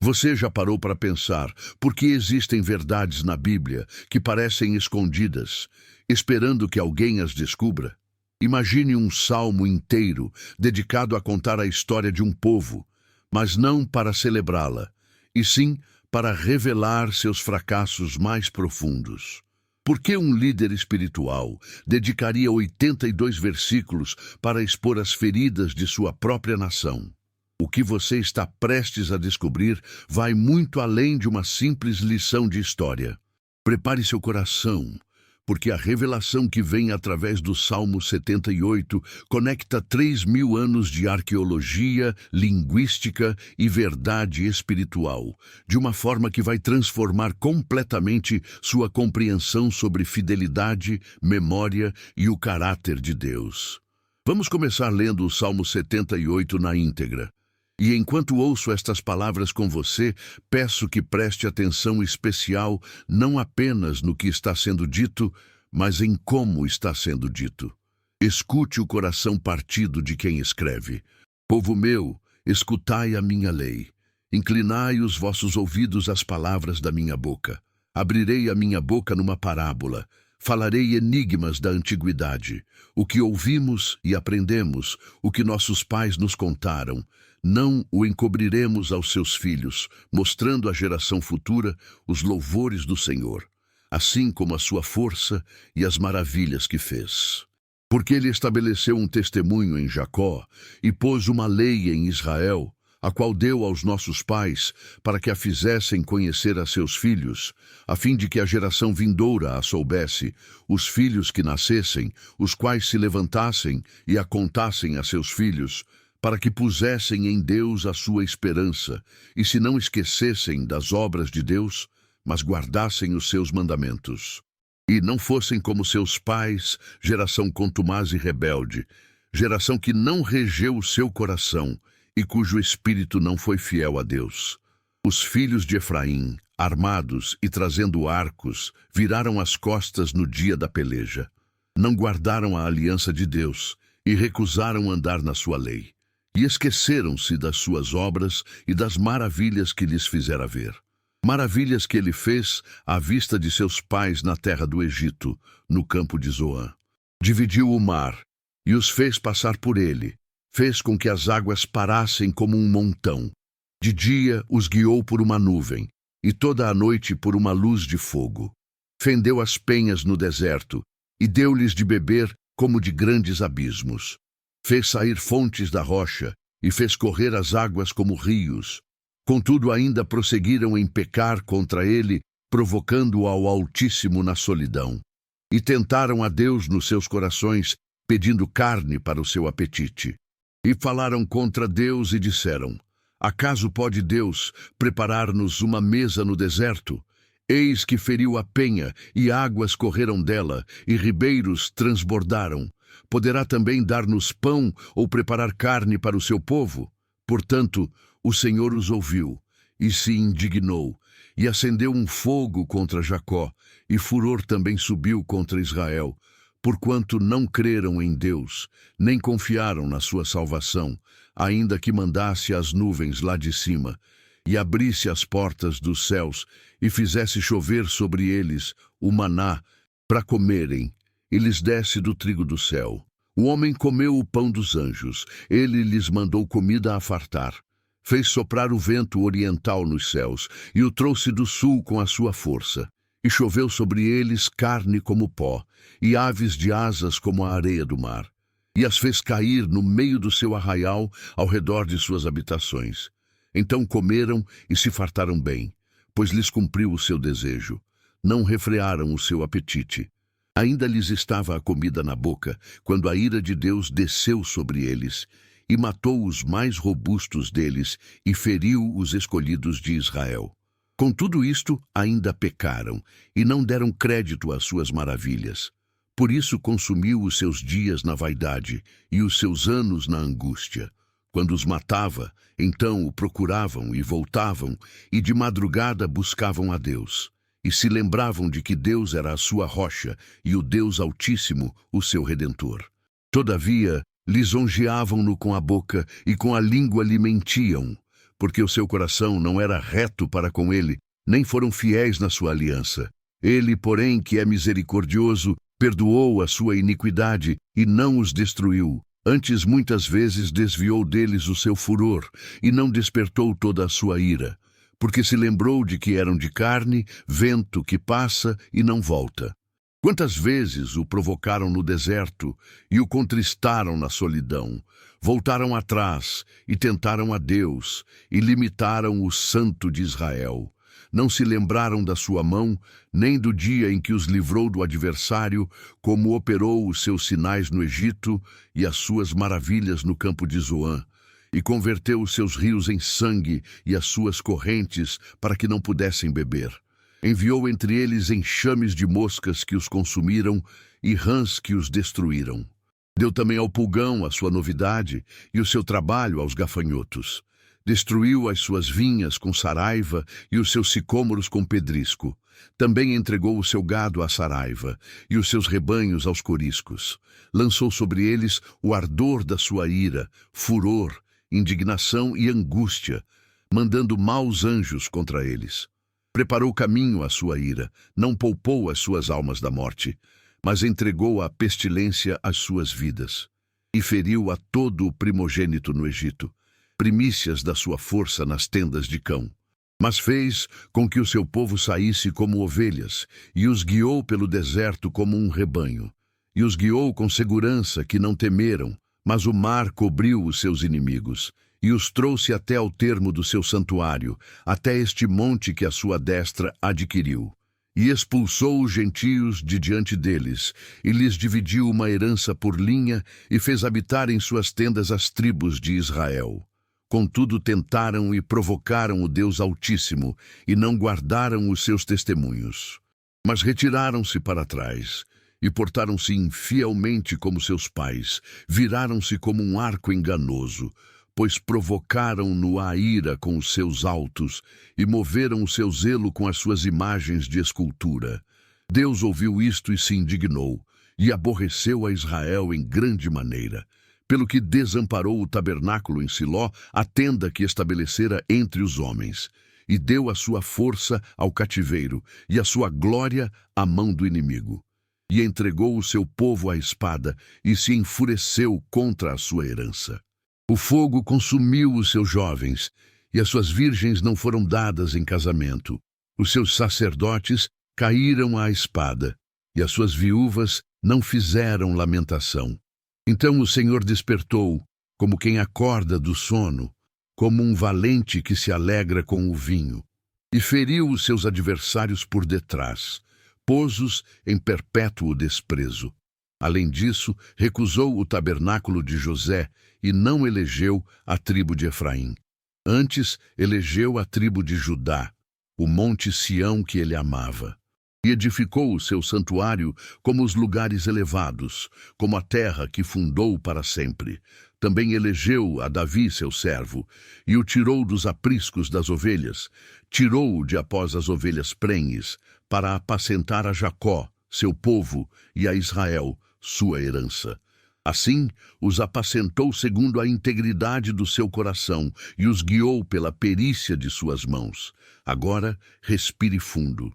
Você já parou para pensar por que existem verdades na Bíblia que parecem escondidas, esperando que alguém as descubra? Imagine um salmo inteiro dedicado a contar a história de um povo, mas não para celebrá-la, e sim para revelar seus fracassos mais profundos. Por que um líder espiritual dedicaria 82 versículos para expor as feridas de sua própria nação? O que você está prestes a descobrir vai muito além de uma simples lição de história. Prepare seu coração, porque a revelação que vem através do Salmo 78 conecta 3.000 anos de arqueologia, linguística e verdade espiritual, de uma forma que vai transformar completamente sua compreensão sobre fidelidade, memória e o caráter de Deus. Vamos começar lendo o Salmo 78 na íntegra. E enquanto ouço estas palavras com você, peço que preste atenção especial não apenas no que está sendo dito, mas em como está sendo dito. Escute o coração partido de quem escreve. Povo meu, escutai a minha lei. Inclinai os vossos ouvidos às palavras da minha boca. Abrirei a minha boca numa parábola. Falarei enigmas da antiguidade, o que ouvimos e aprendemos, o que nossos pais nos contaram. Não o encobriremos aos seus filhos, mostrando à geração futura os louvores do Senhor, assim como a sua força e as maravilhas que fez. Porque ele estabeleceu um testemunho em Jacó e pôs uma lei em Israel, a qual deu aos nossos pais, para que a fizessem conhecer a seus filhos, a fim de que a geração vindoura a soubesse, os filhos que nascessem, os quais se levantassem e a contassem a seus filhos, para que pusessem em Deus a sua esperança, e se não esquecessem das obras de Deus, mas guardassem os seus mandamentos. E não fossem como seus pais, geração contumaz e rebelde, geração que não regeu o seu coração, e cujo espírito não foi fiel a Deus. Os filhos de Efraim, armados e trazendo arcos, viraram as costas no dia da peleja. Não guardaram a aliança de Deus e recusaram andar na sua lei. E esqueceram-se das suas obras e das maravilhas que lhes fizera ver. Maravilhas que ele fez à vista de seus pais na terra do Egito, no campo de Zoã. Dividiu o mar e os fez passar por ele. Fez com que as águas parassem como um montão. De dia os guiou por uma nuvem, e toda a noite por uma luz de fogo. Fendeu as penhas no deserto, e deu-lhes de beber como de grandes abismos. Fez sair fontes da rocha, e fez correr as águas como rios. Contudo ainda prosseguiram em pecar contra ele, provocando-o ao Altíssimo na solidão. E tentaram a Deus nos seus corações, pedindo carne para o seu apetite. E falaram contra Deus e disseram: acaso pode Deus preparar-nos uma mesa no deserto? Eis que feriu a penha, e águas correram dela, e ribeiros transbordaram. Poderá também dar-nos pão ou preparar carne para o seu povo? Portanto, o Senhor os ouviu, e se indignou, e acendeu um fogo contra Jacó, e furor também subiu contra Israel, porquanto não creram em Deus, nem confiaram na sua salvação, ainda que mandasse as nuvens lá de cima, e abrisse as portas dos céus, e fizesse chover sobre eles o maná para comerem, e lhes desse do trigo do céu. O homem comeu o pão dos anjos, ele lhes mandou comida a fartar. Fez soprar o vento oriental nos céus, e o trouxe do sul com a sua força. E choveu sobre eles carne como pó, e aves de asas como a areia do mar. E as fez cair no meio do seu arraial, ao redor de suas habitações. Então comeram e se fartaram bem, pois lhes cumpriu o seu desejo. Não refrearam o seu apetite. Ainda lhes estava a comida na boca, quando a ira de Deus desceu sobre eles, e matou os mais robustos deles, e feriu os escolhidos de Israel. Com tudo isto, ainda pecaram, e não deram crédito às suas maravilhas. Por isso consumiu os seus dias na vaidade, e os seus anos na angústia. Quando os matava, então o procuravam e voltavam, e de madrugada buscavam a Deus. E se lembravam de que Deus era a sua rocha, e o Deus Altíssimo, o seu Redentor. Todavia, lisonjeavam-no com a boca, e com a língua lhe mentiam. porque o seu coração não era reto para com ele, nem foram fiéis na sua aliança. Ele, porém, que é misericordioso, perdoou a sua iniquidade e não os destruiu. Antes, muitas vezes, desviou deles o seu furor e não despertou toda a sua ira, porque se lembrou de que eram de carne, vento que passa e não volta. Quantas vezes o provocaram no deserto e o contristaram na solidão? Voltaram atrás e tentaram a Deus e limitaram o Santo de Israel. Não se lembraram da sua mão, nem do dia em que os livrou do adversário, como operou os seus sinais no Egito e as suas maravilhas no campo de Zoã, e converteu os seus rios em sangue e as suas correntes para que não pudessem beber. Enviou entre eles enxames de moscas que os consumiram e rãs que os destruíram. Deu também ao pulgão a sua novidade e o seu trabalho aos gafanhotos. Destruiu as suas vinhas com saraiva e os seus sicômoros com pedrisco. Também entregou o seu gado à saraiva e os seus rebanhos aos coriscos. Lançou sobre eles o ardor da sua ira, furor, indignação e angústia, mandando maus anjos contra eles. Preparou caminho à sua ira, não poupou as suas almas da morte, mas entregou à pestilência as suas vidas. E feriu a todo o primogênito no Egito, primícias da sua força nas tendas de cão. Mas fez com que o seu povo saísse como ovelhas, e os guiou pelo deserto como um rebanho. E os guiou com segurança que não temeram, mas o mar cobriu os seus inimigos, e os trouxe até ao termo do seu santuário, até este monte que a sua destra adquiriu. E expulsou os gentios de diante deles, e lhes dividiu uma herança por linha, e fez habitar em suas tendas as tribos de Israel. Contudo tentaram e provocaram o Deus Altíssimo, e não guardaram os seus testemunhos. Mas retiraram-se para trás, e portaram-se infielmente como seus pais, viraram-se como um arco enganoso, pois provocaram-no à ira com os seus altos e moveram o seu zelo com as suas imagens de escultura. Deus ouviu isto e se indignou, e aborreceu a Israel em grande maneira, pelo que desamparou o tabernáculo em Siló, a tenda que estabelecera entre os homens, e deu a sua força ao cativeiro e a sua glória à mão do inimigo. E entregou o seu povo à espada e se enfureceu contra a sua herança. O fogo consumiu os seus jovens, e as suas virgens não foram dadas em casamento. Os seus sacerdotes caíram à espada, e as suas viúvas não fizeram lamentação. Então o Senhor despertou, como quem acorda do sono, como um valente que se alegra com o vinho, e feriu os seus adversários por detrás, pôs-os em perpétuo desprezo. Além disso, recusou o tabernáculo de José e não elegeu a tribo de Efraim. Antes, elegeu a tribo de Judá, o monte Sião que ele amava. E edificou o seu santuário como os lugares elevados, como a terra que fundou para sempre. Também elegeu a Davi, seu servo, e o tirou dos apriscos das ovelhas, tirou-o de após as ovelhas prenhes, para apacentar a Jacó, seu povo, e a Israel, sua herança. Assim, os apacentou segundo a integridade do seu coração e os guiou pela perícia de suas mãos. Agora, respire fundo.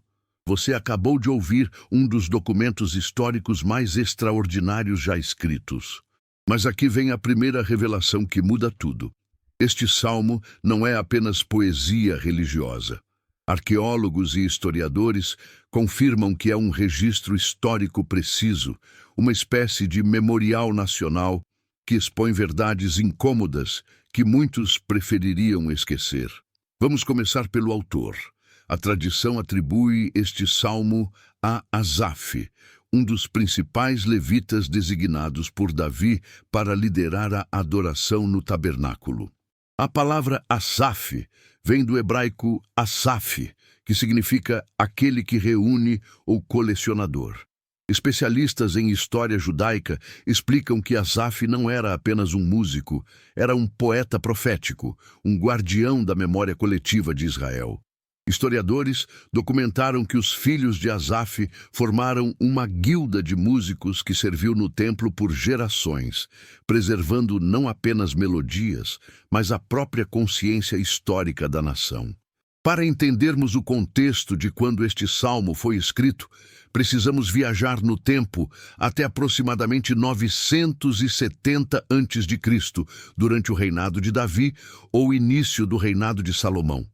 Você acabou de ouvir um dos documentos históricos mais extraordinários já escritos. Mas aqui vem a primeira revelação que muda tudo. Este salmo não é apenas poesia religiosa. Arqueólogos e historiadores confirmam que é um registro histórico preciso, uma espécie de memorial nacional que expõe verdades incômodas que muitos prefeririam esquecer. Vamos começar pelo autor. A tradição atribui este salmo a Asaf, um dos principais levitas designados por Davi para liderar a adoração no tabernáculo. A palavra Asaf vem do hebraico Asaf, que significa aquele que reúne ou colecionador. Especialistas em história judaica explicam que Asaf não era apenas um músico, era um poeta profético, um guardião da memória coletiva de Israel. Historiadores documentaram que os filhos de Asaf formaram uma guilda de músicos que serviu no templo por gerações, preservando não apenas melodias, mas a própria consciência histórica da nação. Para entendermos o contexto de quando este salmo foi escrito, precisamos viajar no tempo até aproximadamente 970 a.C., durante o reinado de Davi ou início do reinado de Salomão.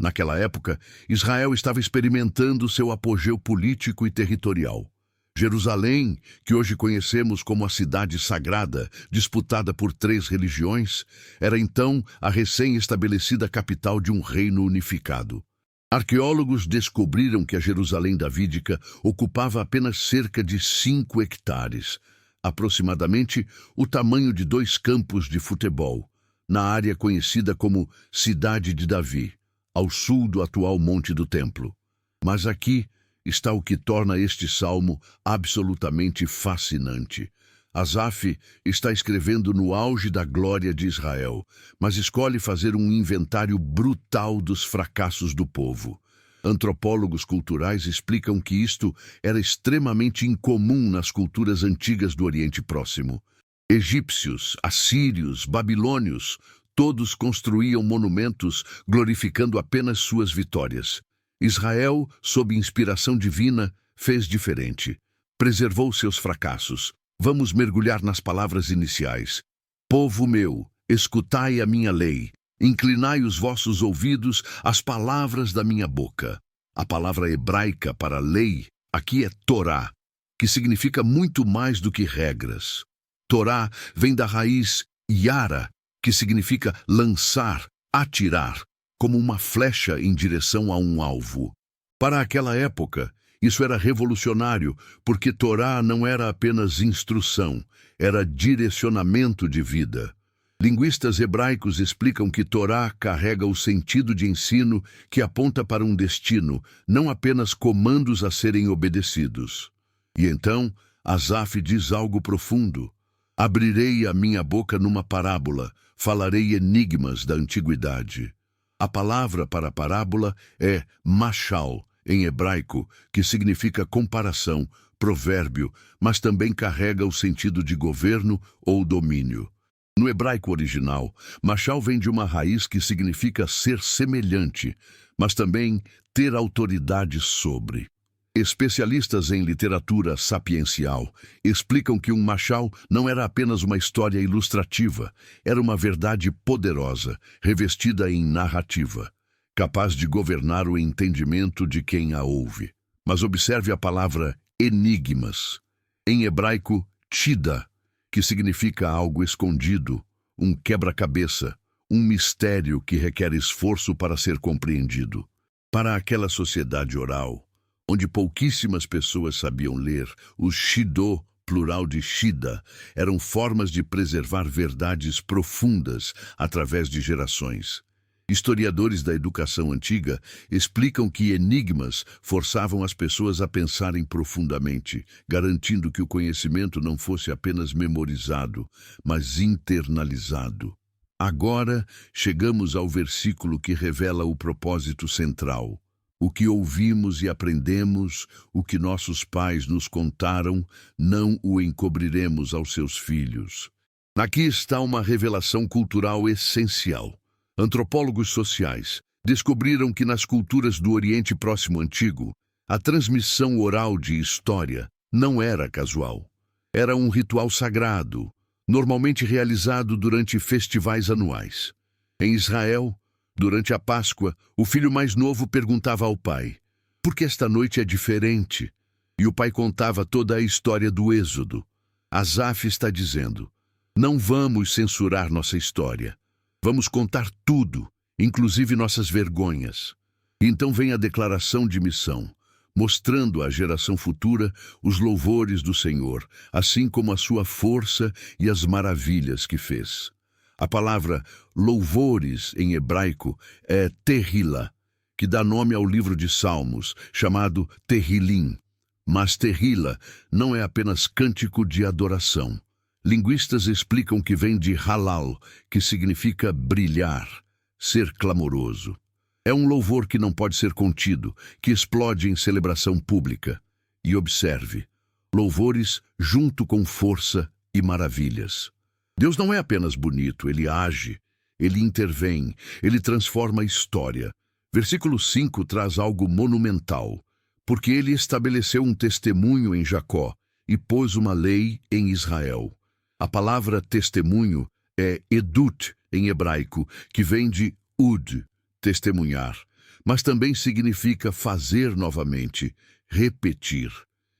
Naquela época, Israel estava experimentando seu apogeu político e territorial. Jerusalém, que hoje conhecemos como a Cidade Sagrada, disputada por 3 religiões, era então a recém-estabelecida capital de um reino unificado. Arqueólogos descobriram que a Jerusalém davídica ocupava apenas cerca de 5 hectares, aproximadamente o tamanho de 2 campos de futebol, na área conhecida como Cidade de Davi, ao sul do atual Monte do Templo. Mas aqui está o que torna este salmo absolutamente fascinante. Asaf está escrevendo no auge da glória de Israel, mas escolhe fazer um inventário brutal dos fracassos do povo. Antropólogos culturais explicam que isto era extremamente incomum nas culturas antigas do Oriente Próximo. Egípcios, assírios, babilônios, todos construíam monumentos glorificando apenas suas vitórias. Israel, sob inspiração divina, fez diferente. Preservou seus fracassos. Vamos mergulhar nas palavras iniciais. Povo meu, escutai a minha lei. Inclinai os vossos ouvidos às palavras da minha boca. A palavra hebraica para lei aqui é Torá, que significa muito mais do que regras. Torá vem da raiz yara, que significa lançar, atirar, como uma flecha em direção a um alvo. Para aquela época, isso era revolucionário, porque Torá não era apenas instrução, era direcionamento de vida. Linguistas hebraicos explicam que Torá carrega o sentido de ensino que aponta para um destino, não apenas comandos a serem obedecidos. E então, Asaf diz algo profundo. Abrirei a minha boca numa parábola, falarei enigmas da antiguidade. A palavra para parábola é mashal, em hebraico, que significa comparação, provérbio, mas também carrega o sentido de governo ou domínio. No hebraico original, mashal vem de uma raiz que significa ser semelhante, mas também ter autoridade sobre. Especialistas em literatura sapiencial explicam que um mashal não era apenas uma história ilustrativa, era uma verdade poderosa, revestida em narrativa, capaz de governar o entendimento de quem a ouve. Mas observe a palavra enigmas. Em hebraico, tida, que significa algo escondido, um quebra-cabeça, um mistério que requer esforço para ser compreendido. Para aquela sociedade oral, onde pouquíssimas pessoas sabiam ler, os shidô, plural de shida, eram formas de preservar verdades profundas através de gerações. Historiadores da educação antiga explicam que enigmas forçavam as pessoas a pensarem profundamente, garantindo que o conhecimento não fosse apenas memorizado, mas internalizado. Agora, chegamos ao versículo que revela o propósito central. O que ouvimos e aprendemos, o que nossos pais nos contaram, não o encobriremos aos seus filhos. Aqui está uma revelação cultural essencial. Antropólogos sociais descobriram que nas culturas do Oriente Próximo Antigo, a transmissão oral de história não era casual. Era um ritual sagrado, normalmente realizado durante festivais anuais. Em Israel, durante a Páscoa, o filho mais novo perguntava ao pai: "Por que esta noite é diferente?" E o pai contava toda a história do Êxodo. Asaf está dizendo: não vamos censurar nossa história. Vamos contar tudo, inclusive nossas vergonhas. Então vem a declaração de missão, mostrando à geração futura os louvores do Senhor, assim como a sua força e as maravilhas que fez. A palavra louvores em hebraico é Tehillah, que dá nome ao livro de Salmos, chamado Tehilim. Mas Tehillah não é apenas cântico de adoração. Linguistas explicam que vem de halal, que significa brilhar, ser clamoroso. É um louvor que não pode ser contido, que explode em celebração pública. E observe, louvores junto com força e maravilhas. Deus não é apenas bonito, Ele age, Ele intervém, Ele transforma a história. Versículo 5 traz algo monumental, porque Ele estabeleceu um testemunho em Jacó e pôs uma lei em Israel. A palavra testemunho é edut em hebraico, que vem de ud, testemunhar, mas também significa fazer novamente, repetir.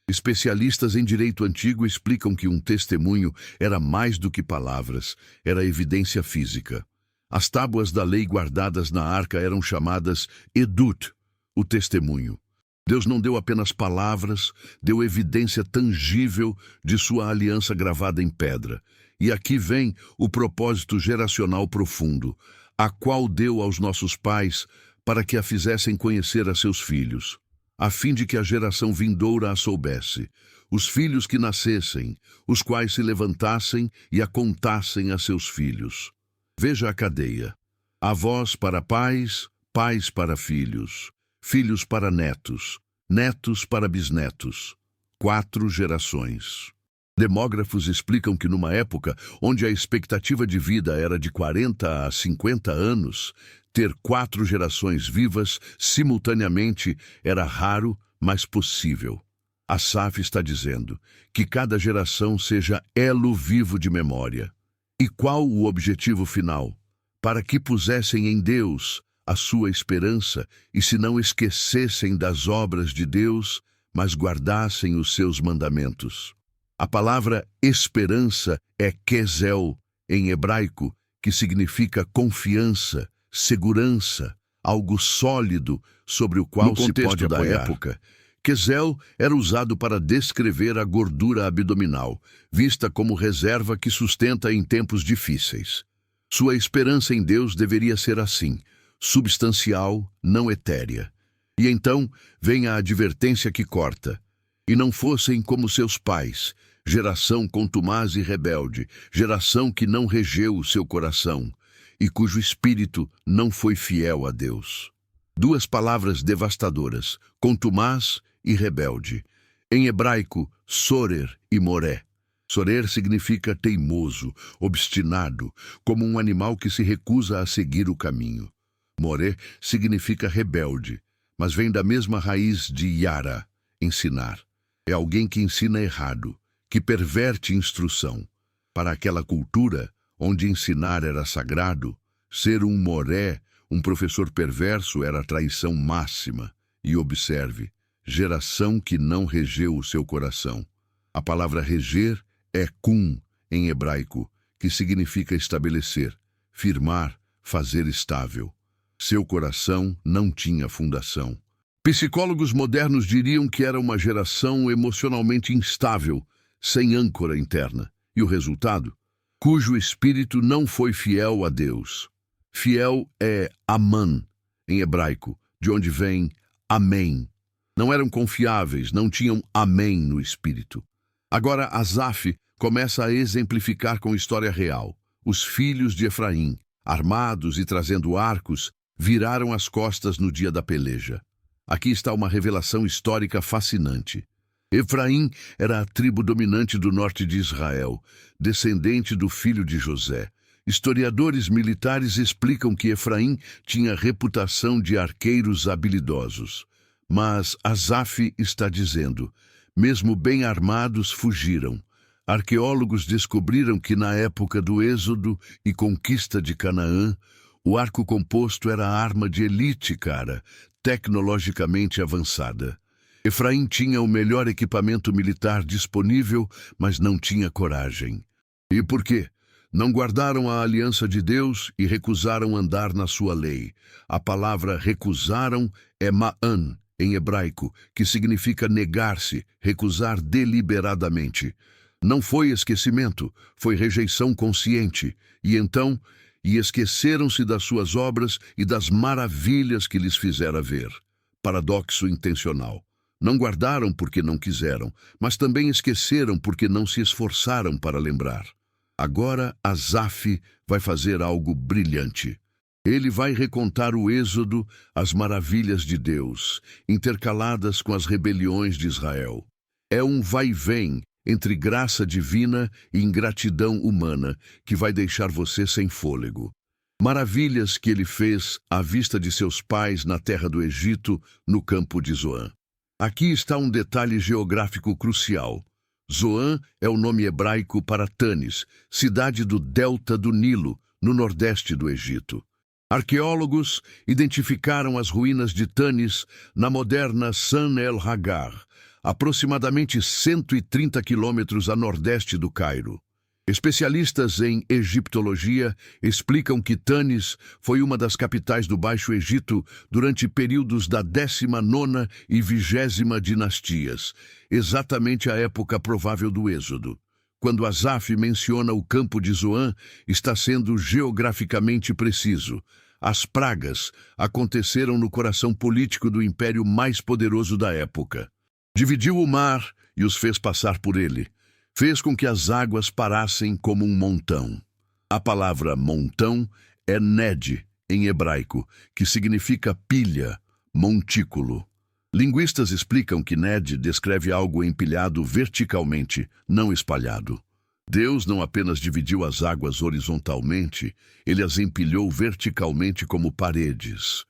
Especialistas em direito antigo explicam que um testemunho era mais do que palavras, era evidência física. As tábuas da lei guardadas na arca eram chamadas edut, o testemunho. Deus não deu apenas palavras, deu evidência tangível de sua aliança gravada em pedra. E aqui vem o propósito geracional profundo, a qual deu aos nossos pais para que a fizessem conhecer a seus filhos, a fim de que a geração vindoura a soubesse, os filhos que nascessem, os quais se levantassem e a contassem a seus filhos. Veja a cadeia. Avós para pais, pais para filhos, filhos para netos, netos para bisnetos. 4 gerações. Demógrafos explicam que numa época onde a expectativa de vida era de 40 a 50 anos, ter 4 gerações vivas simultaneamente era raro, mas possível. Asaf está dizendo que cada geração seja elo vivo de memória. E qual o objetivo final? Para que pusessem em Deus a sua esperança e se não esquecessem das obras de Deus, mas guardassem os seus mandamentos. A palavra esperança é kezel, em hebraico, que significa confiança, segurança, algo sólido sobre o qual se pode apoiar. Da época, kezel era usado para descrever a gordura abdominal, vista como reserva que sustenta em tempos difíceis. Sua esperança em Deus deveria ser assim, substancial, não etérea. E então vem a advertência que corta. E não fossem como seus pais, geração contumaz e rebelde, geração que não regeu o seu coração, e cujo espírito não foi fiel a Deus. 2 palavras devastadoras, contumaz e rebelde. Em hebraico, sorer e moré. Sorer significa teimoso, obstinado, como um animal que se recusa a seguir o caminho. Moré significa rebelde, mas vem da mesma raiz de yara, ensinar. É alguém que ensina errado, que perverte instrução. Para aquela cultura, onde ensinar era sagrado, ser um moré, um professor perverso, era a traição máxima. E observe, geração que não regeu o seu coração. A palavra reger é kum, em hebraico, que significa estabelecer, firmar, fazer estável. Seu coração não tinha fundação. Psicólogos modernos diriam que era uma geração emocionalmente instável, sem âncora interna. E o resultado? Cujo espírito não foi fiel a Deus. Fiel é aman, em hebraico, de onde vem amém. Não eram confiáveis, não tinham amém no espírito. Agora Asaf começa a exemplificar com história real. Os filhos de Efraim, armados e trazendo arcos, viraram as costas no dia da peleja. Aqui está uma revelação histórica fascinante. Efraim era a tribo dominante do norte de Israel, descendente do filho de José. Historiadores militares explicam que Efraim tinha reputação de arqueiros habilidosos. Mas Asaf está dizendo, mesmo bem armados, fugiram. Arqueólogos descobriram que na época do Êxodo e conquista de Canaã, o arco composto era a arma de elite, tecnologicamente avançada. Efraim tinha o melhor equipamento militar disponível, mas não tinha coragem. E por quê? Não guardaram a aliança de Deus e recusaram andar na sua lei. A palavra recusaram é ma'an, em hebraico, que significa negar-se, recusar deliberadamente. Não foi esquecimento, foi rejeição consciente. E esqueceram-se das suas obras e das maravilhas que lhes fizera ver. Paradoxo intencional. Não guardaram porque não quiseram, mas também esqueceram porque não se esforçaram para lembrar. Agora Asaf vai fazer algo brilhante. Ele vai recontar o êxodo, as maravilhas de Deus, intercaladas com as rebeliões de Israel. É um vai-vem entre graça divina e ingratidão humana que vai deixar você sem fôlego. Maravilhas que ele fez à vista de seus pais na terra do Egito, no campo de Zoan. Aqui está um detalhe geográfico crucial. Zoan é o nome hebraico para Tanis, cidade do delta do Nilo, no nordeste do Egito. Arqueólogos identificaram as ruínas de Tanis na moderna San el-Hagar, aproximadamente 130 quilômetros a nordeste do Cairo. Especialistas em egiptologia explicam que Tanis foi uma das capitais do Baixo Egito durante períodos da 19ª e 20ª dinastias, exatamente a época provável do Êxodo. Quando Asaf menciona o campo de Zoan, está sendo geograficamente preciso. As pragas aconteceram no coração político do império mais poderoso da época. Dividiu o mar e os fez passar por ele. Fez com que as águas parassem como um montão. A palavra montão é ned, em hebraico, que significa pilha, montículo. Linguistas explicam que ned descreve algo empilhado verticalmente, não espalhado. Deus não apenas dividiu as águas horizontalmente, ele as empilhou verticalmente como paredes.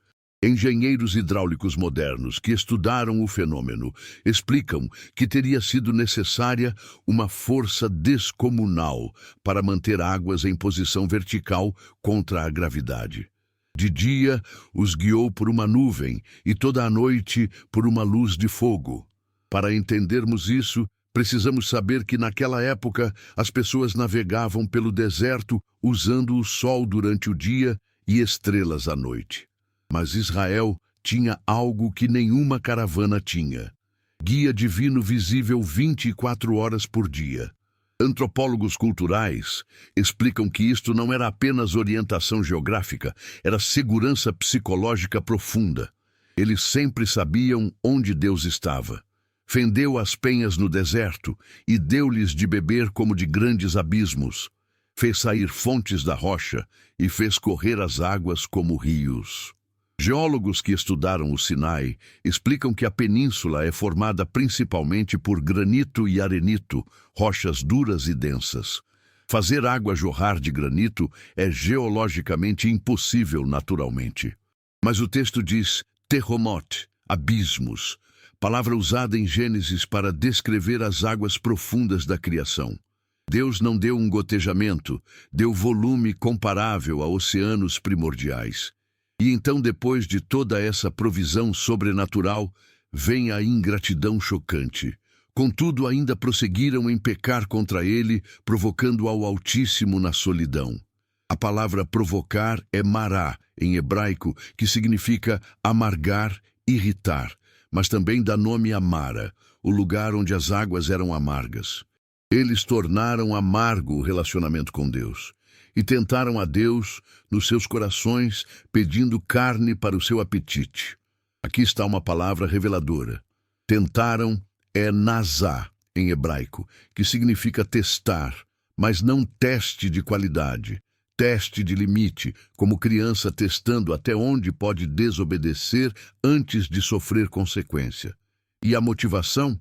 Engenheiros hidráulicos modernos que estudaram o fenômeno explicam que teria sido necessária uma força descomunal para manter águas em posição vertical contra a gravidade. De dia, os guiou por uma nuvem e toda a noite por uma luz de fogo. Para entendermos isso, precisamos saber que naquela época as pessoas navegavam pelo deserto usando o sol durante o dia e estrelas à noite. Mas Israel tinha algo que nenhuma caravana tinha: guia divino visível 24 horas por dia. Antropólogos culturais explicam que isto não era apenas orientação geográfica, era segurança psicológica profunda. Eles sempre sabiam onde Deus estava. Fendeu as penhas no deserto e deu-lhes de beber como de grandes abismos. Fez sair fontes da rocha e fez correr as águas como rios. Geólogos que estudaram o Sinai explicam que a península é formada principalmente por granito e arenito, rochas duras e densas. Fazer água jorrar de granito é geologicamente impossível naturalmente. Mas o texto diz terromot, abismos, palavra usada em Gênesis para descrever as águas profundas da criação. Deus não deu um gotejamento, deu volume comparável a oceanos primordiais. E então, depois de toda essa provisão sobrenatural, vem a ingratidão chocante. Contudo, ainda prosseguiram em pecar contra ele, provocando ao Altíssimo na solidão. A palavra provocar é mará, em hebraico, que significa amargar, irritar, mas também dá nome a Mara, o lugar onde as águas eram amargas. Eles tornaram amargo o relacionamento com Deus e tentaram a Deus nos seus corações, pedindo carne para o seu apetite. Aqui está uma palavra reveladora. Tentaram é nazá, em hebraico, que significa testar, mas não teste de qualidade, teste de limite, como criança testando até onde pode desobedecer antes de sofrer consequência. E a motivação?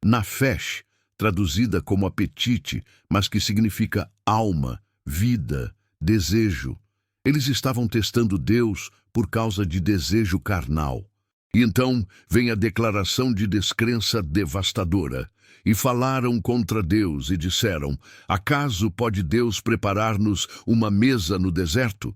Nafesh, traduzida como apetite, mas que significa alma, vida, desejo. Eles estavam testando Deus por causa de desejo carnal. E então vem a declaração de descrença devastadora. E falaram contra Deus e disseram: acaso pode Deus preparar-nos uma mesa no deserto?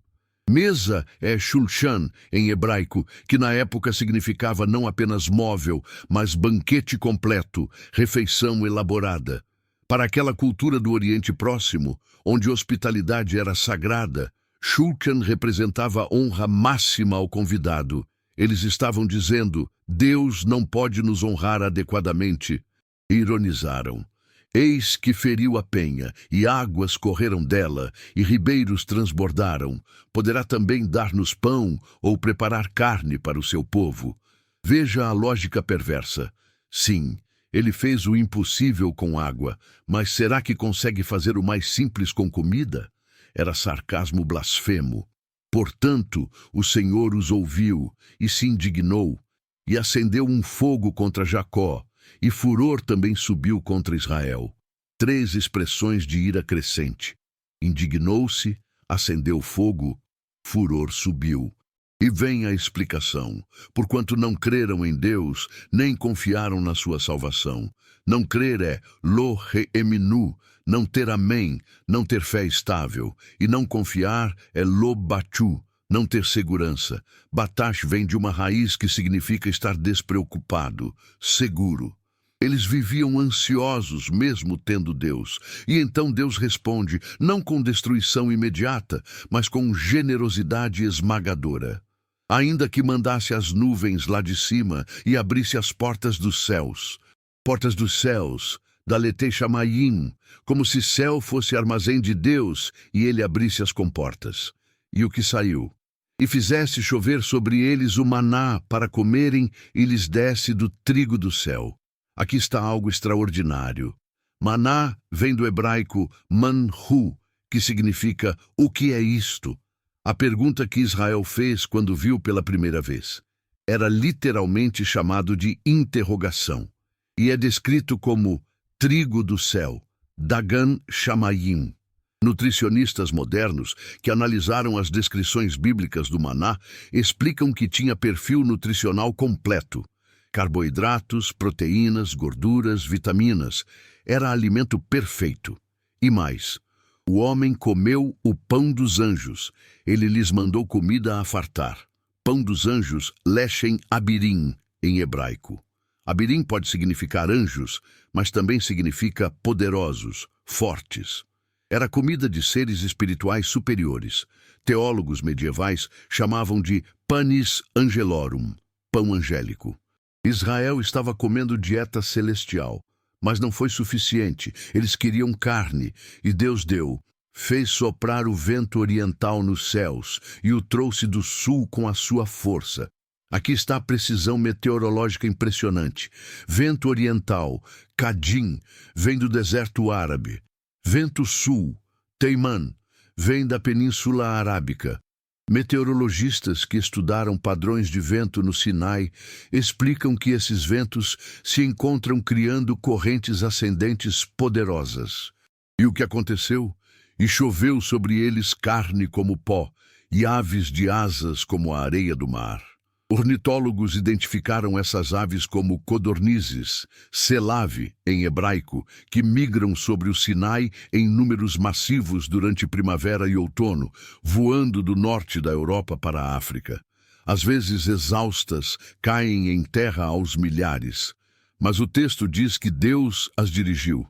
Mesa é shulchan, em hebraico, que na época significava não apenas móvel, mas banquete completo, refeição elaborada. Para aquela cultura do Oriente Próximo, onde hospitalidade era sagrada, shulchan representava honra máxima ao convidado. Eles estavam dizendo: Deus não pode nos honrar adequadamente. E ironizaram: eis que feriu a penha, e águas correram dela, e ribeiros transbordaram. Poderá também dar-nos pão, ou preparar carne para o seu povo. Veja a lógica perversa. Sim, ele fez o impossível com água, mas será que consegue fazer o mais simples com comida? Era sarcasmo blasfemo. Portanto, o Senhor os ouviu e se indignou, e acendeu um fogo contra Jacó, e furor também subiu contra Israel. 3 expressões de ira crescente. Indignou-se, acendeu fogo, furor subiu. E vem a explicação. Porquanto não creram em Deus, nem confiaram na sua salvação. Não crer é lo reeminu, não ter amém, não ter fé estável. E não confiar é lo bachu, não ter segurança. Batash vem de uma raiz que significa estar despreocupado, seguro. Eles viviam ansiosos, mesmo tendo Deus. E então Deus responde, não com destruição imediata, mas com generosidade esmagadora. Ainda que mandasse as nuvens lá de cima e abrisse as portas dos céus, Daletei Shamayim, como se céu fosse armazém de Deus e ele abrisse as comportas. E o que saiu? E fizesse chover sobre eles o maná para comerem e lhes desse do trigo do céu. Aqui está algo extraordinário. Maná vem do hebraico manhu, que significa o que é isto? A pergunta que Israel fez quando viu pela primeira vez. Era literalmente chamado de interrogação. E é descrito como trigo do céu, Dagan Shamayim. Nutricionistas modernos que analisaram as descrições bíblicas do maná explicam que tinha perfil nutricional completo. Carboidratos, proteínas, gorduras, vitaminas. Era alimento perfeito. E mais, o homem comeu o pão dos anjos. Ele lhes mandou comida a fartar. Pão dos anjos, lechem abirim, em hebraico. Abirim pode significar anjos, mas também significa poderosos, fortes. Era comida de seres espirituais superiores. Teólogos medievais chamavam de panis angelorum, pão angélico. Israel estava comendo dieta celestial, mas não foi suficiente. Eles queriam carne, e Deus deu. Fez soprar o vento oriental nos céus e o trouxe do sul com a sua força. Aqui está a precisão meteorológica impressionante. Vento oriental, Kadim, vem do deserto árabe. Vento sul, Teiman, vem da Península Arábica. Meteorologistas que estudaram padrões de vento no Sinai explicam que esses ventos se encontram criando correntes ascendentes poderosas. E o que aconteceu? E choveu sobre eles carne como pó, e aves de asas como a areia do mar. Ornitólogos identificaram essas aves como codornizes, selave, em hebraico, que migram sobre o Sinai em números massivos durante primavera e outono, voando do norte da Europa para a África. Às vezes exaustas, caem em terra aos milhares. Mas o texto diz que Deus as dirigiu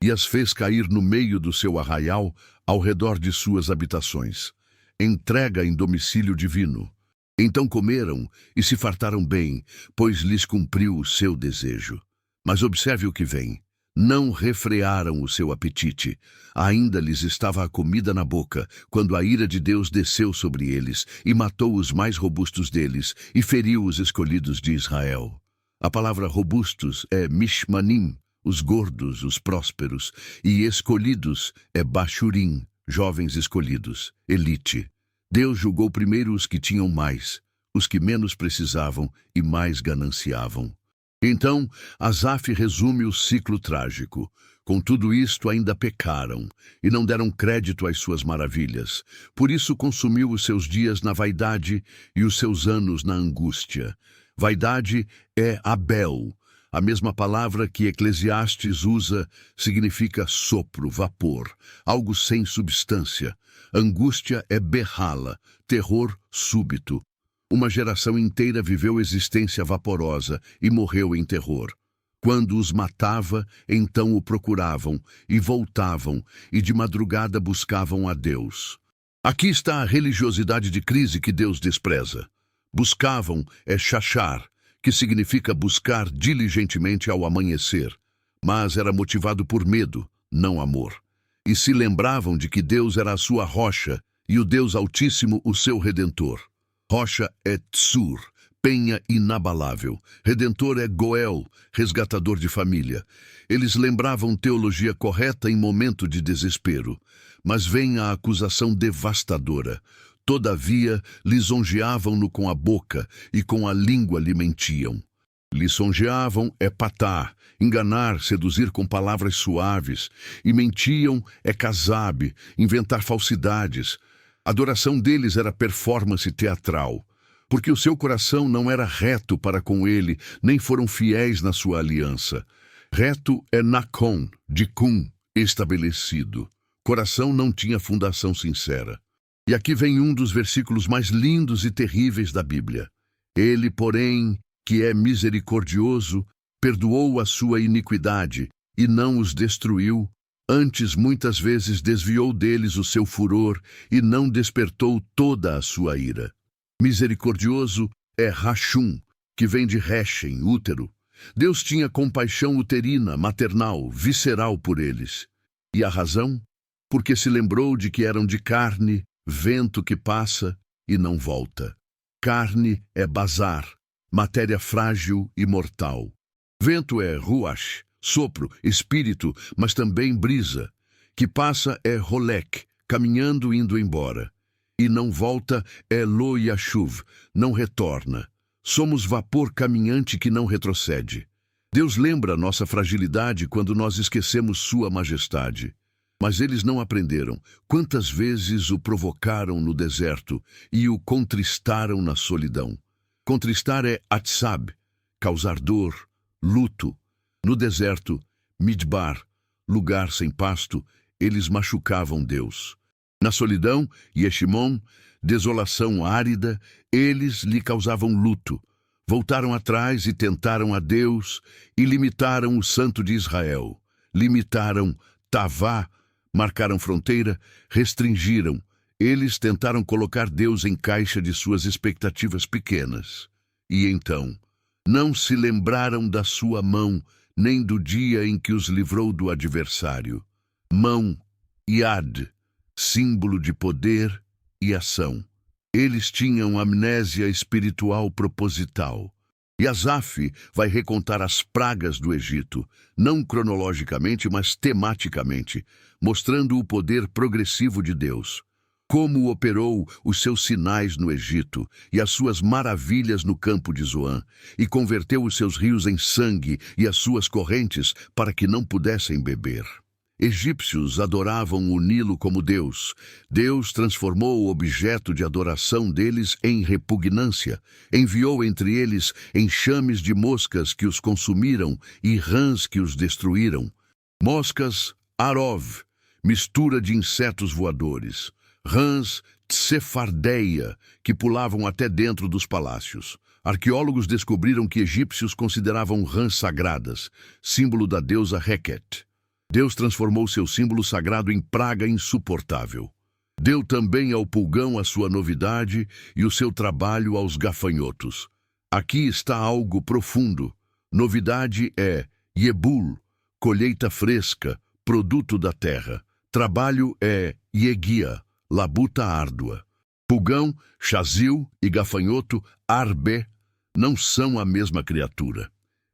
e as fez cair no meio do seu arraial, ao redor de suas habitações. Entrega em domicílio divino. Então comeram e se fartaram bem, pois lhes cumpriu o seu desejo. Mas observe o que vem. Não refrearam o seu apetite. Ainda lhes estava a comida na boca, quando a ira de Deus desceu sobre eles e matou os mais robustos deles e feriu os escolhidos de Israel. A palavra robustos é mishmanim, os gordos, os prósperos, e escolhidos é bashurim, jovens escolhidos, elite. Deus julgou primeiro os que tinham mais, os que menos precisavam e mais gananciavam. Então, Asaf resume o ciclo trágico. Com tudo isto ainda pecaram, e não deram crédito às suas maravilhas. Por isso consumiu os seus dias na vaidade e os seus anos na angústia. Vaidade é Abel. A mesma palavra que Eclesiastes usa significa sopro, vapor, algo sem substância. Angústia é berrala, terror súbito. Uma geração inteira viveu existência vaporosa e morreu em terror. Quando os matava, então o procuravam, e voltavam, e de madrugada buscavam a Deus. Aqui está a religiosidade de crise que Deus despreza. Buscavam é shachar, que significa buscar diligentemente ao amanhecer, mas era motivado por medo, não amor. E se lembravam de que Deus era a sua rocha e o Deus Altíssimo o seu Redentor. Rocha é Tsur, penha inabalável. Redentor é Goel, resgatador de família. Eles lembravam teologia correta em momento de desespero. Mas vem a acusação devastadora. Todavia, lisonjeavam-no com a boca e com a língua lhe mentiam. Lisonjeavam é patar, enganar, seduzir com palavras suaves, e mentiam é casabe, inventar falsidades. A adoração deles era performance teatral, porque o seu coração não era reto para com ele, nem foram fiéis na sua aliança. Reto é nakon, de cum, estabelecido. Coração não tinha fundação sincera. E aqui vem um dos versículos mais lindos e terríveis da Bíblia. Ele, porém, que é misericordioso, perdoou a sua iniquidade e não os destruiu, antes muitas vezes desviou deles o seu furor e não despertou toda a sua ira. Misericordioso é Rachum, que vem de Rechem, útero. Deus tinha compaixão uterina, maternal, visceral por eles. E a razão? Porque se lembrou de que eram de carne, vento que passa e não volta. Carne é bazar, matéria frágil e mortal. Vento é ruach, sopro, espírito, mas também brisa. Que passa é rolek, caminhando indo embora. E não volta é lo yashuv, não retorna. Somos vapor caminhante que não retrocede. Deus lembra nossa fragilidade quando nós esquecemos sua majestade. Mas eles não aprenderam quantas vezes o provocaram no deserto e o contristaram na solidão. Contristar é atsab, causar dor, luto. No deserto, midbar, lugar sem pasto, eles machucavam Deus. Na solidão, Yeshimon, desolação árida, eles lhe causavam luto. Voltaram atrás e tentaram a Deus e limitaram o Santo de Israel. Limitaram Tavá, marcaram fronteira, restringiram. Eles tentaram colocar Deus em caixa de suas expectativas pequenas. E então, não se lembraram da sua mão, nem do dia em que os livrou do adversário. Mão, Yad, símbolo de poder e ação. Eles tinham amnésia espiritual proposital. E Asaf vai recontar as pragas do Egito, não cronologicamente, mas tematicamente, mostrando o poder progressivo de Deus. Como operou os seus sinais no Egito e as suas maravilhas no campo de Zoan, e converteu os seus rios em sangue e as suas correntes para que não pudessem beber. Egípcios adoravam o Nilo como Deus. Deus transformou o objeto de adoração deles em repugnância. Enviou entre eles enxames de moscas que os consumiram e rãs que os destruíram. Moscas, arov, mistura de insetos voadores. Rãs, tsefardeia, que pulavam até dentro dos palácios. Arqueólogos descobriram que egípcios consideravam rãs sagradas, símbolo da deusa Heket. Deus transformou seu símbolo sagrado em praga insuportável. Deu também ao pulgão a sua novidade e o seu trabalho aos gafanhotos. Aqui está algo profundo. Novidade é Yebul, colheita fresca, produto da terra. Trabalho é Yegia, labuta árdua. Pulgão, chazil e gafanhoto, arbe, não são a mesma criatura.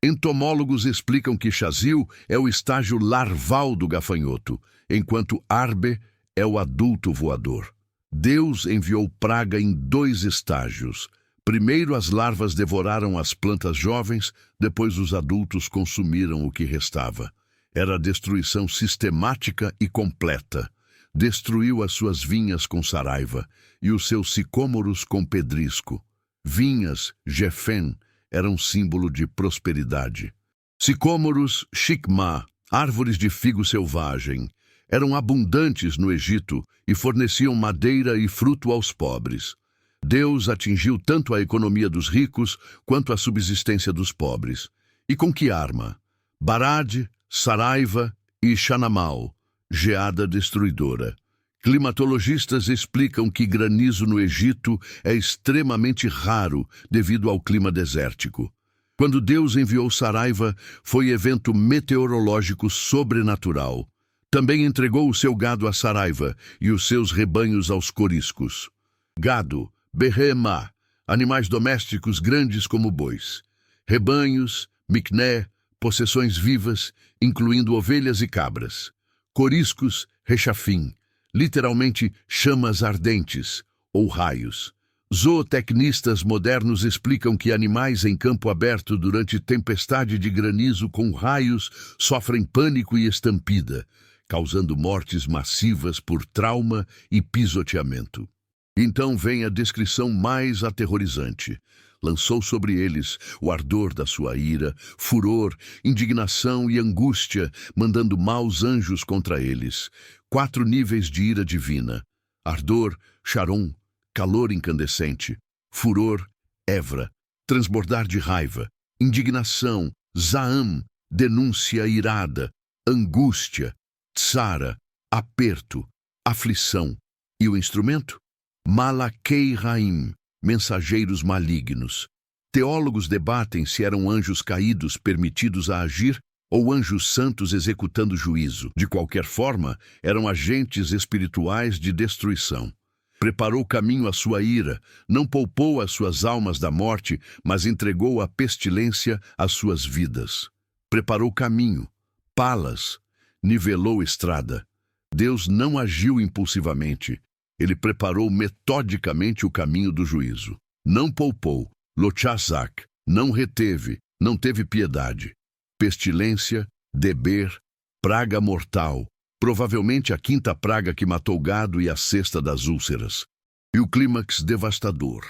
Entomólogos explicam que chazil é o estágio larval do gafanhoto, enquanto arbe é o adulto voador. Deus enviou praga em 2 estágios. Primeiro as larvas devoraram as plantas jovens, depois os adultos consumiram o que restava. Era destruição sistemática e completa. Destruiu as suas vinhas com saraiva e os seus sicômoros com pedrisco. Vinhas, Gefen, eram símbolo de prosperidade. Sicômoros, shikma, árvores de figo selvagem, eram abundantes no Egito e forneciam madeira e fruto aos pobres. Deus atingiu tanto a economia dos ricos quanto a subsistência dos pobres. E com que arma? Barad, saraiva e xanamal, geada destruidora. Climatologistas explicam que granizo no Egito é extremamente raro devido ao clima desértico. Quando Deus enviou saraiva, foi evento meteorológico sobrenatural. Também entregou o seu gado à saraiva e os seus rebanhos aos coriscos. Gado, behemá, animais domésticos grandes como bois. Rebanhos, micné, possessões vivas, incluindo ovelhas e cabras. Coriscos, rechafim, literalmente chamas ardentes, ou raios. Zootecnistas modernos explicam que animais em campo aberto durante tempestade de granizo com raios sofrem pânico e estampida, causando mortes massivas por trauma e pisoteamento. Então vem a descrição mais aterrorizante. Lançou sobre eles o ardor da sua ira, furor, indignação e angústia, mandando maus anjos contra eles. 4 níveis de ira divina: ardor, Sharon, calor incandescente; furor, Evra, transbordar de raiva; indignação, Zaam, denúncia irada; angústia, Tsara, aperto, aflição. E o instrumento? Malakei Raim, mensageiros malignos. Teólogos debatem se eram anjos caídos permitidos a agir ou anjos santos executando juízo. De qualquer forma, eram agentes espirituais de destruição. Preparou caminho à sua ira, não poupou as suas almas da morte, mas entregou a pestilência às suas vidas. Preparou caminho, palas, nivelou estrada. Deus não agiu impulsivamente. Ele preparou metodicamente o caminho do juízo. Não poupou, Lotchazak, não reteve, não teve piedade. Pestilência, Deber, praga mortal, provavelmente a 5ª praga que matou gado e a 6ª das úlceras. E o clímax devastador.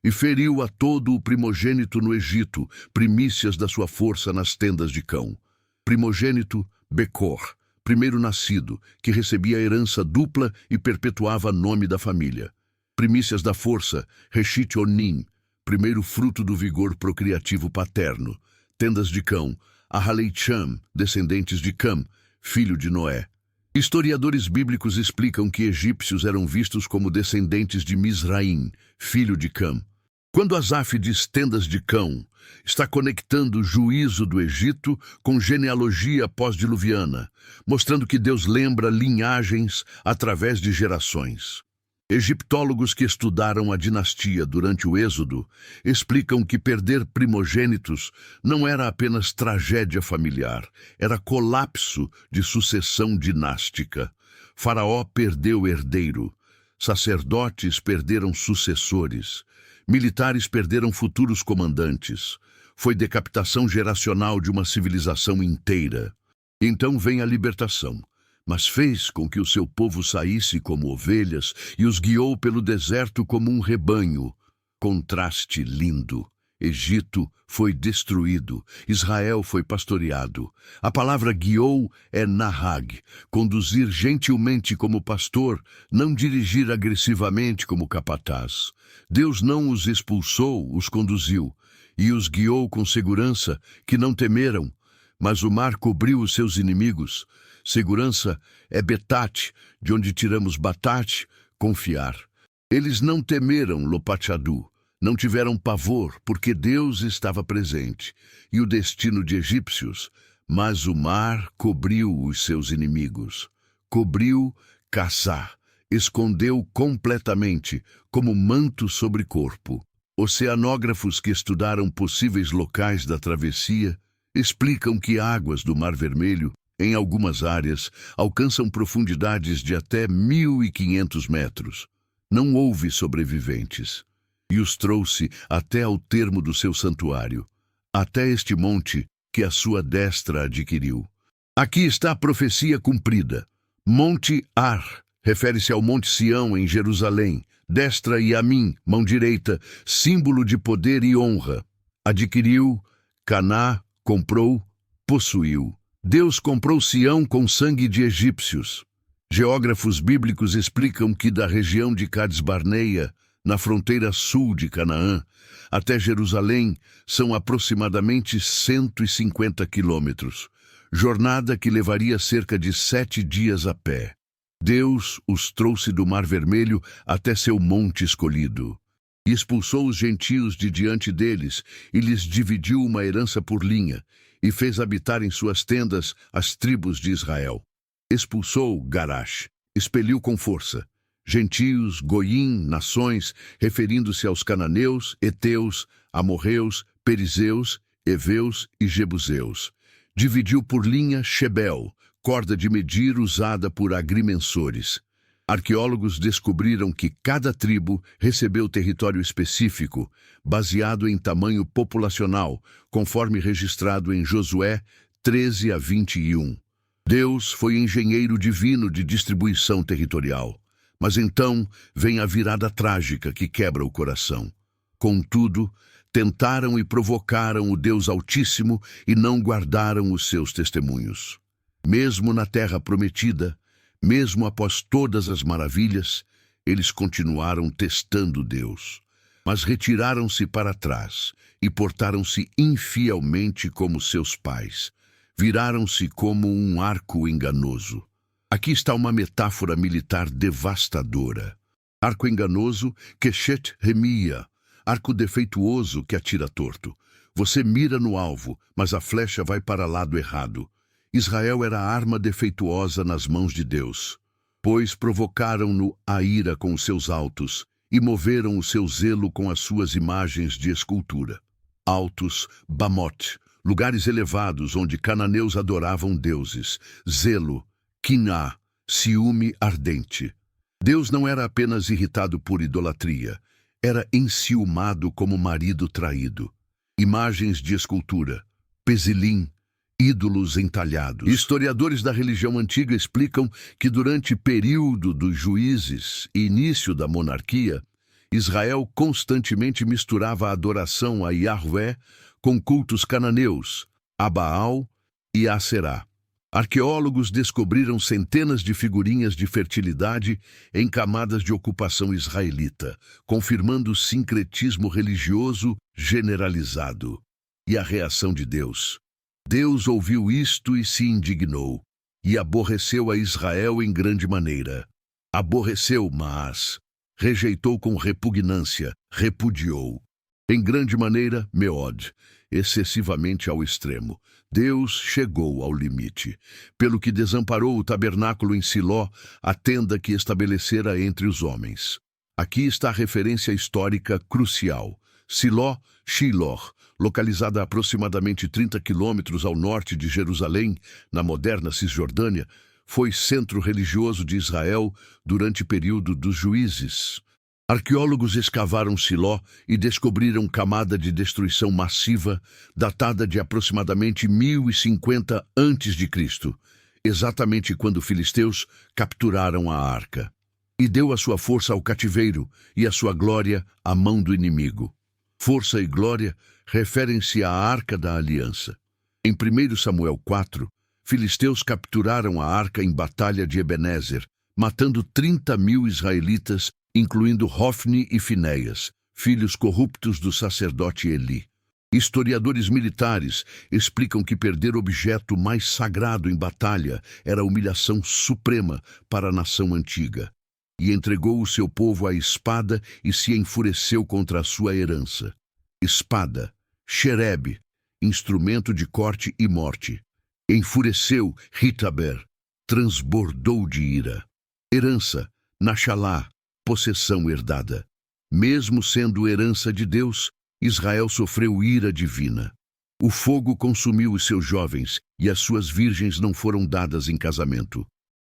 E feriu a todo o primogênito no Egito, primícias da sua força nas tendas de cão. Primogênito, Becor, primeiro nascido, que recebia a herança dupla e perpetuava o nome da família. Primícias da força, Reshit Onim, primeiro fruto do vigor procriativo paterno. Tendas de cão, Ahaleicham, descendentes de Cam, filho de Noé. Historiadores bíblicos explicam que egípcios eram vistos como descendentes de Misraim, filho de Cam. Quando Asaf diz tendas de cão, está conectando o juízo do Egito com genealogia pós-diluviana, mostrando que Deus lembra linhagens através de gerações. Egiptólogos que estudaram a dinastia durante o Êxodo explicam que perder primogênitos não era apenas tragédia familiar, era colapso de sucessão dinástica. Faraó perdeu herdeiro, sacerdotes perderam sucessores, militares perderam futuros comandantes. Foi decapitação geracional de uma civilização inteira. Então vem a libertação. Mas fez com que o seu povo saísse como ovelhas e os guiou pelo deserto como um rebanho. Contraste lindo. Egito foi destruído, Israel foi pastoreado. A palavra guiou é nahag, conduzir gentilmente como pastor, não dirigir agressivamente como capataz. Deus não os expulsou, os conduziu, e os guiou com segurança, que não temeram. Mas o mar cobriu os seus inimigos. Segurança é betat, de onde tiramos batat, confiar. Eles não temeram Lopachadu, não tiveram pavor, porque Deus estava presente. E o destino de egípcios, mas o mar cobriu os seus inimigos. Cobriu Cassá, escondeu completamente, como manto sobre corpo. Oceanógrafos que estudaram possíveis locais da travessia explicam que águas do Mar Vermelho, em algumas áreas, alcançam profundidades de até 1.500 metros. Não houve sobreviventes. E os trouxe até ao termo do seu santuário, até este monte que a sua destra adquiriu. Aqui está a profecia cumprida. Monte Ar refere-se ao Monte Sião em Jerusalém, destra e Amim, mão direita, símbolo de poder e honra. Adquiriu, Caná, comprou, possuiu. Deus comprou Sião com sangue de egípcios. Geógrafos bíblicos explicam que da região de Cades Barneia, na fronteira sul de Canaã, até Jerusalém, são aproximadamente 150 quilômetros, jornada que levaria cerca de 7 dias a pé. Deus os trouxe do Mar Vermelho até seu monte escolhido, e expulsou os gentios de diante deles, e lhes dividiu uma herança por linha, e fez habitar em suas tendas as tribos de Israel. Expulsou Garash, expeliu com força, gentios, goim, nações, referindo-se aos cananeus, heteus, amorreus, perizeus, heveus e jebuseus. Dividiu por linha Shebel, corda de medir usada por agrimensores. Arqueólogos descobriram que cada tribo recebeu território específico, baseado em tamanho populacional, conforme registrado em Josué 13:21. Deus foi engenheiro divino de distribuição territorial. Mas então vem a virada trágica que quebra o coração. Contudo, tentaram e provocaram o Deus Altíssimo e não guardaram os seus testemunhos. Mesmo na terra prometida, mesmo após todas as maravilhas, eles continuaram testando Deus. Mas retiraram-se para trás e portaram-se infielmente como seus pais. Viraram-se como um arco enganoso. Aqui está uma metáfora militar devastadora. Arco enganoso, Keshet Remia, arco defeituoso que atira torto. Você mira no alvo, mas a flecha vai para o lado errado. Israel era a arma defeituosa nas mãos de Deus, pois provocaram-no a ira com os seus altos e moveram o seu zelo com as suas imagens de escultura. Altos, Bamot, lugares elevados onde cananeus adoravam deuses. Zelo, Quiná, ciúme ardente. Deus não era apenas irritado por idolatria, era enciumado como marido traído. Imagens de escultura, Pezilim, ídolos entalhados. Historiadores da religião antiga explicam que durante o período dos juízes e início da monarquia, Israel constantemente misturava a adoração a Yahvé com cultos cananeus, a Baal e a Aserá. Arqueólogos descobriram centenas de figurinhas de fertilidade em camadas de ocupação israelita, confirmando o sincretismo religioso generalizado. E a reação de Deus? Deus ouviu isto e se indignou, e aborreceu a Israel em grande maneira. Aborreceu, mas rejeitou com repugnância, repudiou. Em grande maneira, meod, excessivamente ao extremo. Deus chegou ao limite, pelo que desamparou o tabernáculo em Siló, a tenda que estabelecera entre os homens. Aqui está a referência histórica crucial. Siló, Shiloh, localizada a aproximadamente 30 quilômetros ao norte de Jerusalém, na moderna Cisjordânia, foi centro religioso de Israel durante o período dos juízes. Arqueólogos escavaram Siló e descobriram camada de destruição massiva, datada de aproximadamente 1050 a.C., exatamente quando os filisteus capturaram a arca. E deu a sua força ao cativeiro e a sua glória à mão do inimigo. Força e glória referem-se à Arca da Aliança. Em 1 Samuel 4, filisteus capturaram a arca em batalha de Ebenezer, matando 30.000 israelitas, incluindo Hofni e Finéias, filhos corruptos do sacerdote Eli. Historiadores militares explicam que perder o objeto mais sagrado em batalha era a humilhação suprema para a nação antiga. E entregou o seu povo à espada e se enfureceu contra a sua herança. Espada, xerebe, instrumento de corte e morte. Enfureceu, Hitaber, transbordou de ira. Herança, Nachalá, possessão herdada. Mesmo sendo herança de Deus, Israel sofreu ira divina. O fogo consumiu os seus jovens e as suas virgens não foram dadas em casamento.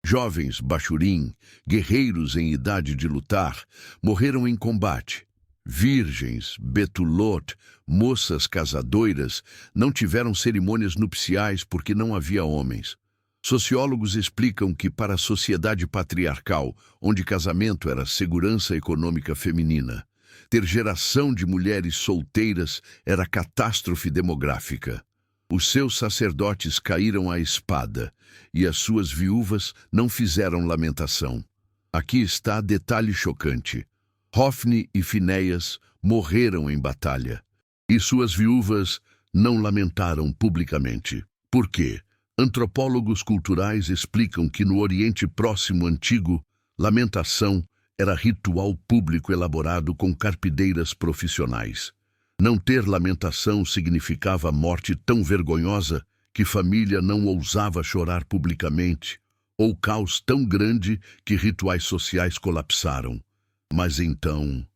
Jovens, Bachurim, guerreiros em idade de lutar, morreram em combate. Virgens, Betulot, moças casadoiras, não tiveram cerimônias nupciais porque não havia homens. Sociólogos explicam que para a sociedade patriarcal, onde casamento era segurança econômica feminina, ter geração de mulheres solteiras era catástrofe demográfica. Os seus sacerdotes caíram à espada, e as suas viúvas não fizeram lamentação. Aqui está detalhe chocante. Hofni e Finéias morreram em batalha, e suas viúvas não lamentaram publicamente. Por quê? Antropólogos culturais explicam que no Oriente Próximo Antigo, lamentação era ritual público elaborado com carpideiras profissionais. Não ter lamentação significava morte tão vergonhosa que família não ousava chorar publicamente, ou caos tão grande que rituais sociais colapsaram. Mas então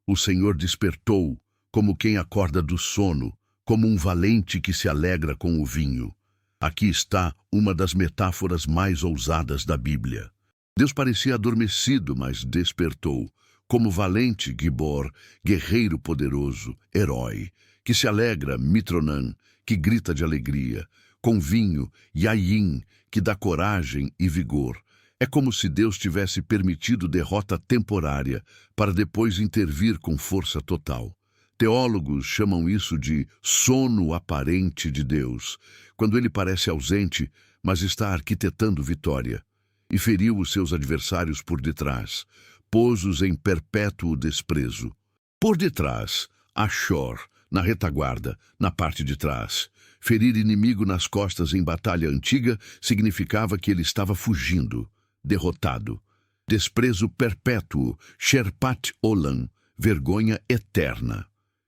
o Senhor despertou, como quem acorda do sono, como um valente que se alegra com o vinho. Aqui está uma das metáforas mais ousadas da Bíblia. Deus parecia adormecido, mas despertou, como valente Gibor, guerreiro poderoso, herói, que se alegra, Mitronan, que grita de alegria, com vinho, Yain, que dá coragem e vigor. É como se Deus tivesse permitido derrota temporária para depois intervir com força total. Teólogos chamam isso de sono aparente de Deus, quando ele parece ausente, mas está arquitetando vitória. E feriu os seus adversários por detrás, pôs-os em perpétuo desprezo. Por detrás, Achor, na retaguarda, na parte de trás. Ferir inimigo nas costas em batalha antiga significava que ele estava fugindo, derrotado. Desprezo perpétuo, Sherpat Olam, vergonha eterna.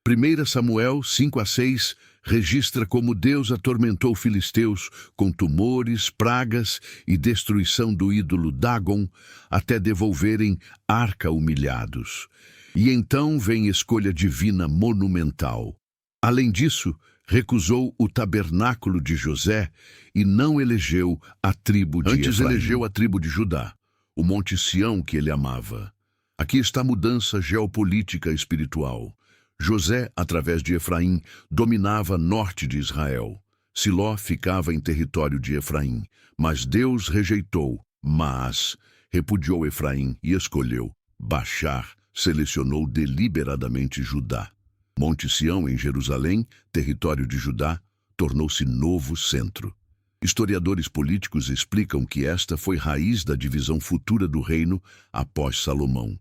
1 Samuel 5-6 registra como Deus atormentou filisteus com tumores, pragas e destruição do ídolo Dagon, até devolverem Arca humilhados. E então vem escolha divina monumental. Além disso, recusou o tabernáculo de José e não elegeu a tribo de Efraim. Antes elegeu a tribo de Judá, o Monte Sião que ele amava. Aqui está a mudança geopolítica espiritual. José, através de Efraim, dominava norte de Israel. Siló ficava em território de Efraim, mas Deus rejeitou, repudiou Efraim e escolheu Bachar, selecionou deliberadamente Judá. Monte Sião, em Jerusalém, território de Judá, tornou-se novo centro. Historiadores políticos explicam que esta foi raiz da divisão futura do reino após Salomão.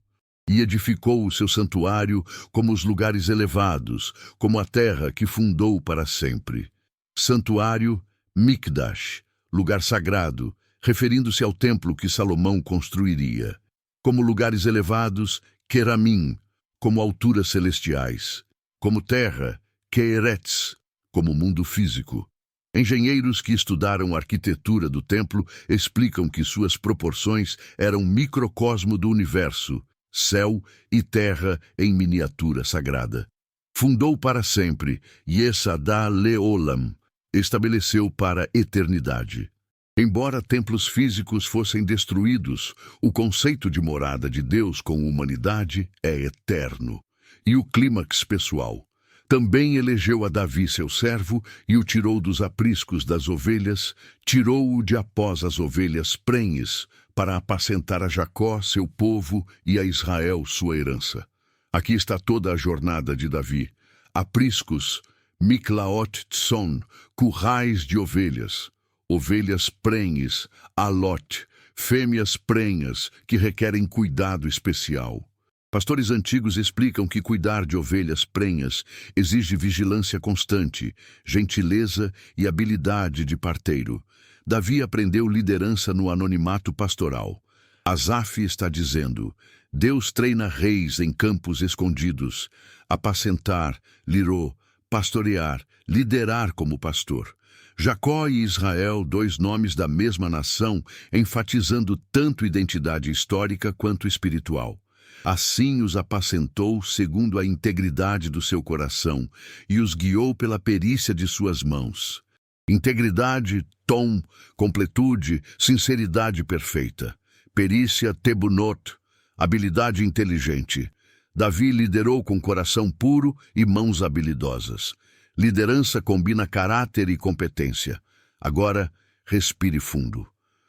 E edificou o seu santuário como os lugares elevados, como a terra que fundou para sempre. Santuário, Mikdash, lugar sagrado, referindo-se ao templo que Salomão construiria. Como lugares elevados, Keramim, como alturas celestiais. Como terra, Keeretz, como mundo físico. Engenheiros que estudaram a arquitetura do templo explicam que suas proporções eram microcosmo do universo, céu e terra em miniatura sagrada. Fundou para sempre, Yesadá Leolam, estabeleceu para a eternidade. Embora templos físicos fossem destruídos, o conceito de morada de Deus com a humanidade é eterno. E o clímax pessoal. Também elegeu a Davi, seu servo, e o tirou dos apriscos das ovelhas, tirou-o de após as ovelhas prenhes, para apacentar a Jacó, seu povo, e a Israel, sua herança. Aqui está toda a jornada de Davi. Apriscos, Miklaot Tson, currais de ovelhas. Ovelhas prenhes, Alot, fêmeas prenhas, que requerem cuidado especial. Pastores antigos explicam que cuidar de ovelhas prenhas exige vigilância constante, gentileza e habilidade de parteiro. Davi aprendeu liderança no anonimato pastoral. Asaf está dizendo: Deus treina reis em campos escondidos, apacentar, lirô, pastorear, liderar como pastor. Jacó e Israel, dois nomes da mesma nação, enfatizando tanto identidade histórica quanto espiritual. Assim os apacentou segundo a integridade do seu coração e os guiou pela perícia de suas mãos. Integridade, tom, completude, sinceridade perfeita. Perícia, tebunot, habilidade inteligente. Davi liderou com coração puro e mãos habilidosas. Liderança combina caráter e competência. Agora, respire fundo.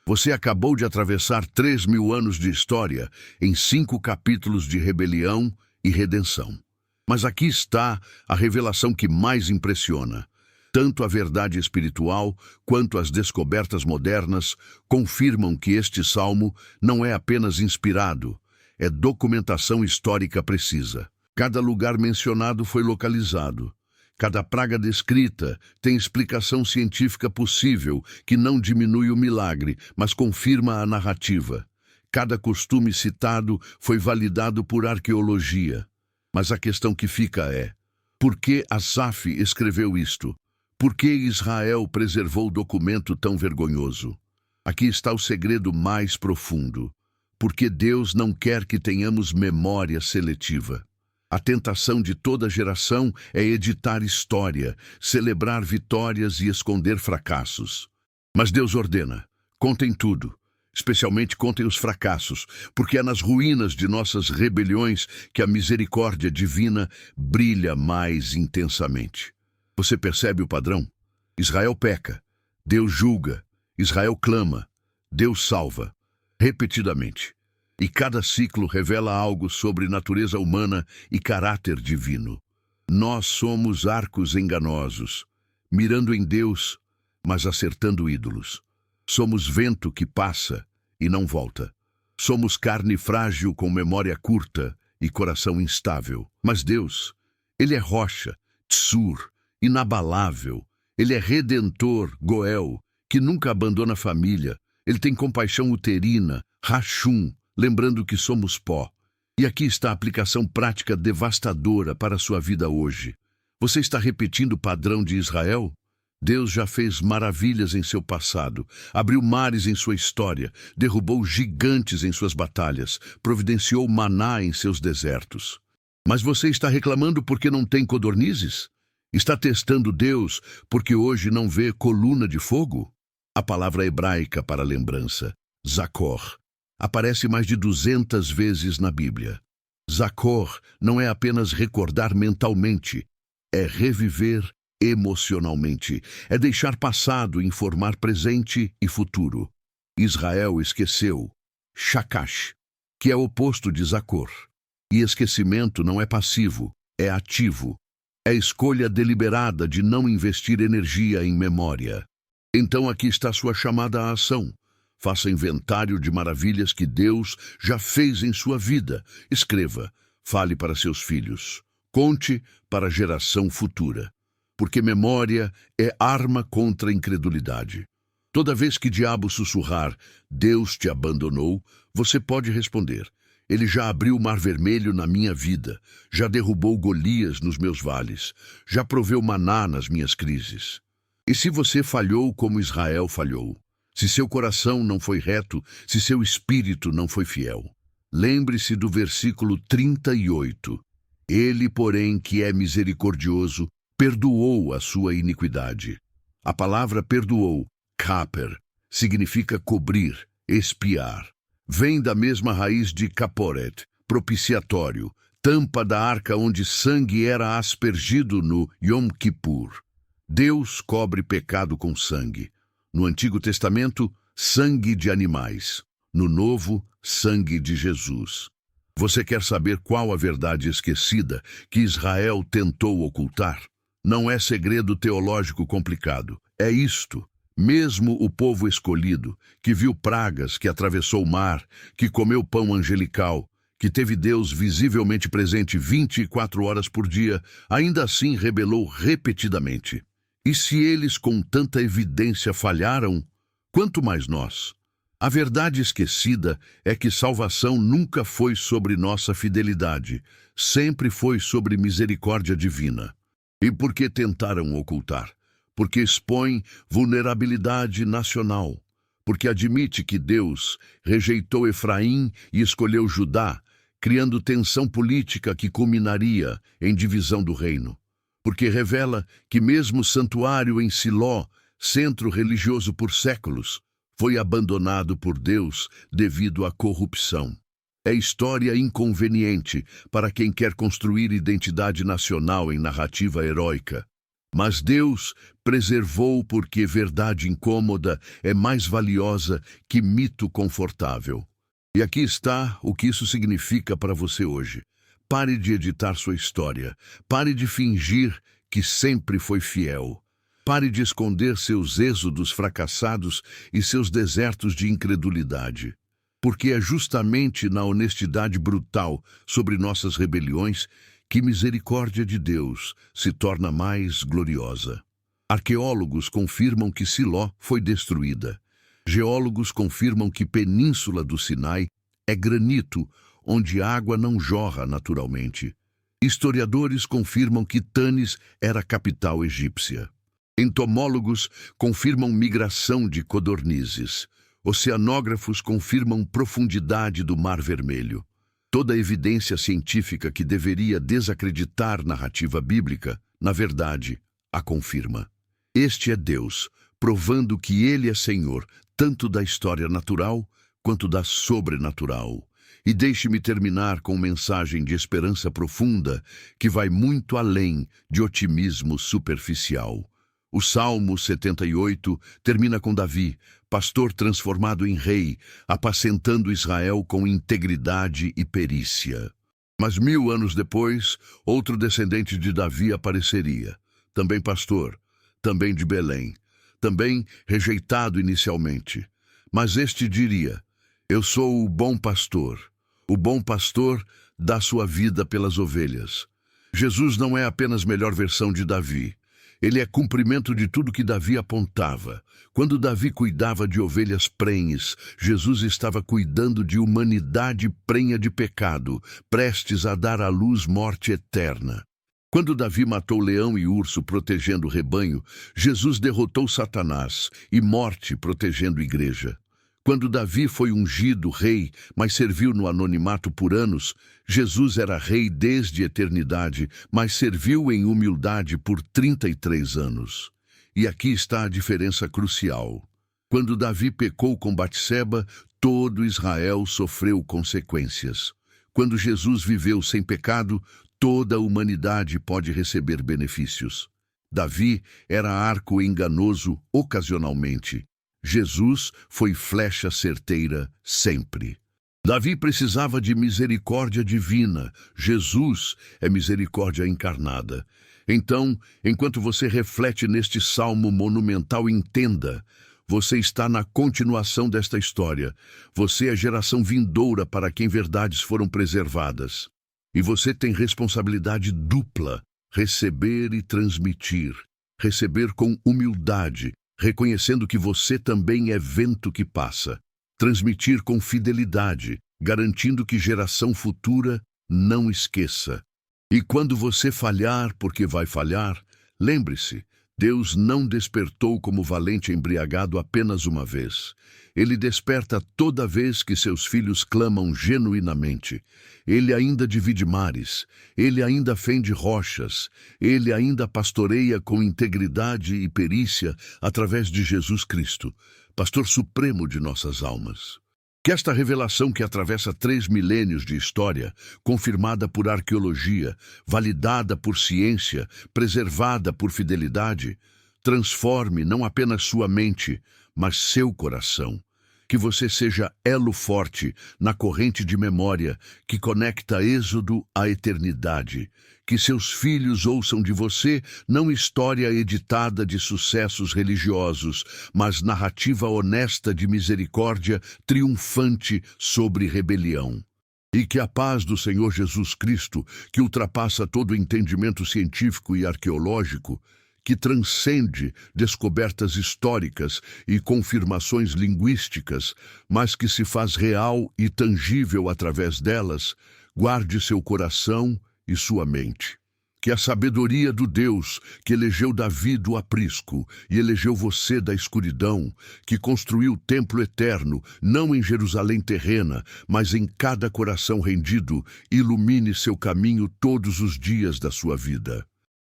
Você acabou de atravessar 3.000 anos de história em 5 capítulos de rebelião e redenção. Mas aqui está a revelação que mais impressiona. Tanto a verdade espiritual quanto as descobertas modernas confirmam que este salmo não é apenas inspirado, é documentação histórica precisa. Cada lugar mencionado foi localizado. Cada praga descrita tem explicação científica possível que não diminui o milagre, mas confirma a narrativa. Cada costume citado foi validado por arqueologia. Mas a questão que fica é: por que Asaf escreveu isto? Por que Israel preservou o documento tão vergonhoso? Aqui está o segredo mais profundo. Porque Deus não quer que tenhamos memória seletiva. A tentação de toda geração é editar história, celebrar vitórias e esconder fracassos. Mas Deus ordena: contem tudo. Especialmente contem os fracassos, porque é nas ruínas de nossas rebeliões que a misericórdia divina brilha mais intensamente. Você percebe o padrão? Israel peca, Deus julga, Israel clama, Deus salva, repetidamente. E cada ciclo revela algo sobre natureza humana e caráter divino. Nós somos arcos enganosos, mirando em Deus, mas acertando ídolos. Somos vento que passa e não volta. Somos carne frágil com memória curta e coração instável. Mas Deus, Ele é rocha, tsur, inabalável. Ele é redentor, Goel, que nunca abandona a família. Ele tem compaixão uterina, Rachum, lembrando que somos pó. E aqui está a aplicação prática devastadora para a sua vida hoje. Você está repetindo o padrão de Israel? Deus já fez maravilhas em seu passado, abriu mares em sua história, derrubou gigantes em suas batalhas, providenciou maná em seus desertos. Mas você está reclamando porque não tem codornizes? Está testando Deus porque hoje não vê coluna de fogo? A palavra hebraica para lembrança, Zakor, aparece mais de 200 vezes na Bíblia. Zakor não é apenas recordar mentalmente, é reviver emocionalmente, é deixar passado informar presente e futuro. Israel esqueceu, Shakash, que é o oposto de Zakor. E esquecimento não é passivo, é ativo. É escolha deliberada de não investir energia em memória. Então aqui está sua chamada à ação. Faça inventário de maravilhas que Deus já fez em sua vida. Escreva, fale para seus filhos. Conte para a geração futura. Porque memória é arma contra a incredulidade. Toda vez que diabo sussurrar, Deus te abandonou, você pode responder, Ele já abriu o mar vermelho na minha vida, já derrubou Golias nos meus vales, já proveu maná nas minhas crises. E se você falhou como Israel falhou, se seu coração não foi reto, se seu espírito não foi fiel, lembre-se do versículo 38. Ele, porém, que é misericordioso, perdoou a sua iniquidade. A palavra perdoou, kaper, significa cobrir, expiar. Vem da mesma raiz de kaporet, propiciatório, tampa da arca onde sangue era aspergido no Yom Kippur. Deus cobre pecado com sangue. No Antigo Testamento, sangue de animais. No Novo, sangue de Jesus. Você quer saber qual a verdade esquecida que Israel tentou ocultar? Não é segredo teológico complicado. É isto. Mesmo o povo escolhido, que viu pragas, que atravessou o mar, que comeu pão angelical, que teve Deus visivelmente presente 24 horas por dia, ainda assim rebelou repetidamente. E se eles com tanta evidência falharam, quanto mais nós? A verdade esquecida é que salvação nunca foi sobre nossa fidelidade, sempre foi sobre misericórdia divina. E por que tentaram ocultar? Porque expõe vulnerabilidade nacional, porque admite que Deus rejeitou Efraim e escolheu Judá, criando tensão política que culminaria em divisão do reino. Porque revela que mesmo o santuário em Siló, centro religioso por séculos, foi abandonado por Deus devido à corrupção. É história inconveniente para quem quer construir identidade nacional em narrativa heróica. Mas Deus preservou porque verdade incômoda é mais valiosa que mito confortável. E aqui está o que isso significa para você hoje. Pare de editar sua história. Pare de fingir que sempre foi fiel. Pare de esconder seus êxodos fracassados e seus desertos de incredulidade. Porque é justamente na honestidade brutal sobre nossas rebeliões que misericórdia de Deus se torna mais gloriosa. Arqueólogos confirmam que Siló foi destruída. Geólogos confirmam que Península do Sinai é granito, onde água não jorra naturalmente. Historiadores confirmam que Tanis era a capital egípcia. Entomólogos confirmam migração de codornizes. Oceanógrafos confirmam profundidade do Mar Vermelho. Toda a evidência científica que deveria desacreditar narrativa bíblica, na verdade, a confirma. Este é Deus, provando que Ele é Senhor, tanto da história natural quanto da sobrenatural. E deixe-me terminar com uma mensagem de esperança profunda que vai muito além de otimismo superficial. O Salmo 78 termina com Davi, pastor transformado em rei, apacentando Israel com integridade e perícia. Mas 1000 anos depois, outro descendente de Davi apareceria, também pastor, também de Belém, também rejeitado inicialmente. Mas este diria: eu sou o bom pastor dá sua vida pelas ovelhas. Jesus não é apenas melhor versão de Davi. Ele é cumprimento de tudo que Davi apontava. Quando Davi cuidava de ovelhas prenhes, Jesus estava cuidando de humanidade prenha de pecado, prestes a dar à luz morte eterna. Quando Davi matou leão e urso protegendo o rebanho, Jesus derrotou Satanás e morte protegendo a igreja. Quando Davi foi ungido rei, mas serviu no anonimato por anos, Jesus era rei desde a eternidade, mas serviu em humildade por 33 anos. E aqui está a diferença crucial. Quando Davi pecou com Batseba, todo Israel sofreu consequências. Quando Jesus viveu sem pecado, toda a humanidade pode receber benefícios. Davi era arco enganoso ocasionalmente. Jesus foi flecha certeira sempre. Davi precisava de misericórdia divina. Jesus é misericórdia encarnada. Então, enquanto você reflete neste salmo monumental, entenda: você está na continuação desta história. Você é geração vindoura para quem verdades foram preservadas. E você tem responsabilidade dupla: receber e transmitir. Receber com humildade, reconhecendo que você também é vento que passa. Transmitir com fidelidade, garantindo que geração futura não esqueça. E quando você falhar, porque vai falhar, lembre-se: Deus não despertou como valente embriagado apenas uma vez. Ele desperta toda vez que seus filhos clamam genuinamente. Ele ainda divide mares, ele ainda fende rochas, ele ainda pastoreia com integridade e perícia através de Jesus Cristo, pastor supremo de nossas almas. Que esta revelação que atravessa 3 milênios de história, confirmada por arqueologia, validada por ciência, preservada por fidelidade, transforme não apenas sua mente, mas seu coração. Que você seja elo forte na corrente de memória que conecta Êxodo à eternidade. Que seus filhos ouçam de você não história editada de sucessos religiosos, mas narrativa honesta de misericórdia triunfante sobre rebelião. E que a paz do Senhor Jesus Cristo, que ultrapassa todo entendimento científico e arqueológico, que transcende descobertas históricas e confirmações linguísticas, mas que se faz real e tangível através delas, guarde seu coração e sua mente. Que a sabedoria do Deus que elegeu Davi do aprisco e elegeu você da escuridão, que construiu o templo eterno, não em Jerusalém terrena, mas em cada coração rendido, ilumine seu caminho todos os dias da sua vida.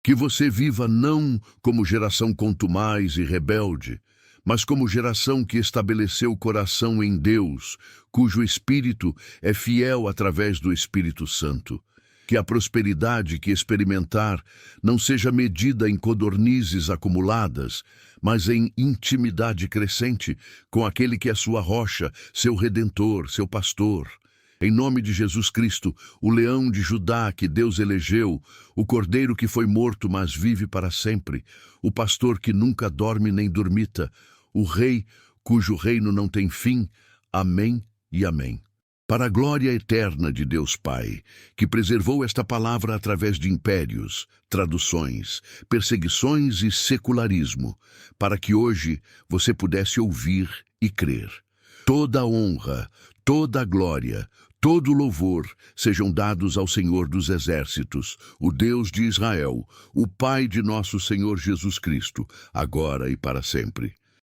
Que você viva não como geração contumaz e rebelde, mas como geração que estabeleceu o coração em Deus, cujo Espírito é fiel através do Espírito Santo. Que a prosperidade que experimentar não seja medida em codornizes acumuladas, mas em intimidade crescente com aquele que é sua rocha, seu redentor, seu pastor. Em nome de Jesus Cristo, o leão de Judá que Deus elegeu, o cordeiro que foi morto, mas vive para sempre, o pastor que nunca dorme nem dormita, o rei cujo reino não tem fim. Amém e amém. Para a glória eterna de Deus Pai, que preservou esta palavra através de impérios, traduções, perseguições e secularismo, para que hoje você pudesse ouvir e crer. Toda a honra, toda a glória, todo o louvor sejam dados ao Senhor dos Exércitos, o Deus de Israel, o Pai de nosso Senhor Jesus Cristo, agora e para sempre.